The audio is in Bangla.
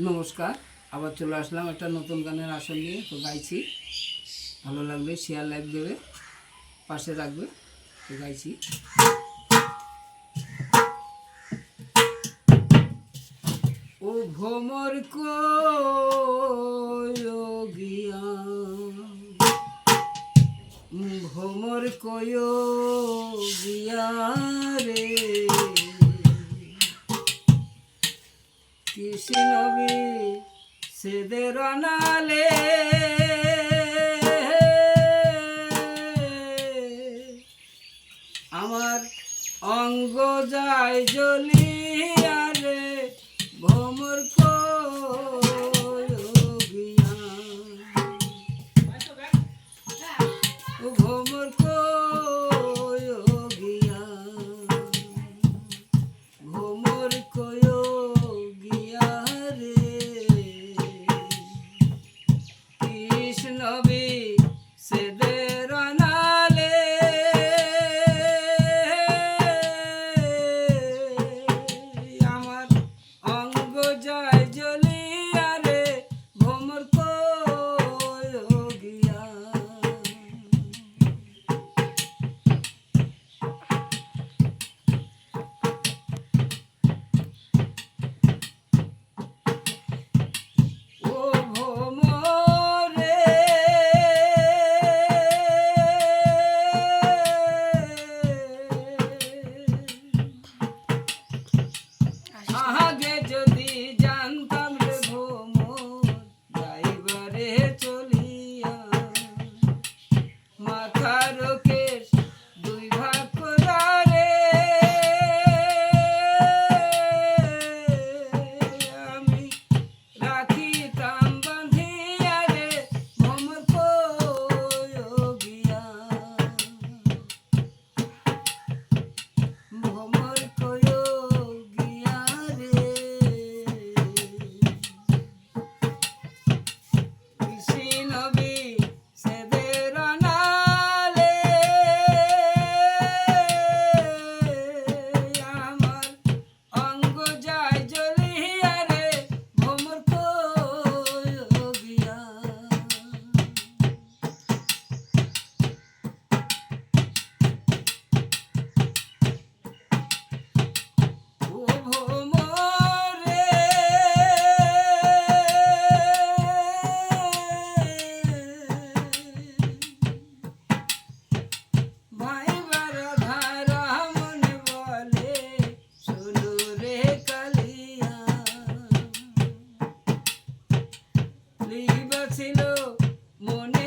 নমস্কার, আবার চলে আসলাম একটা নতুন গানের আসর নিয়ে। তো গাইছি, ভালো লাগবে শেয়ার লাইক দেবে, পাশে রাখবে। তো গাইছি। ও ভ্রমর গিয়া, ভ্রমর গিয়া রে, কৃষ্ণবি সেদের নালে আমার অঙ্গ যায় জ্বলিয়া রে, ভ্রমর গিয়া, ভ্রমর গিয়া, ভ্রমর গিয়া রে, কৃষ্ণবি সেদের নালে আমার অঙ্গ যায় জ্বলিয়া রে, ভ্রমর গিয়া। ও ভ্রমরে আগে যদি জানতাম রে ভ্রমর যাইবারে চলিয়া, মাথার কেশ দুই ভাগ করা রে, আমি রাখিতাম বাঁধিয়া রে, ভ্রমর গিয়া, ভ্রমর গিয়া রে, কৃষ্ণবি সেদের নালে আমার অঙ্গ যায় জ্বলিয়া রে, ভ্রমর গিয়া। ও ভ্রমরে ভাইবার ধারা মনে বলে শোনো রে কালিয়া, লিবা ছিল মনে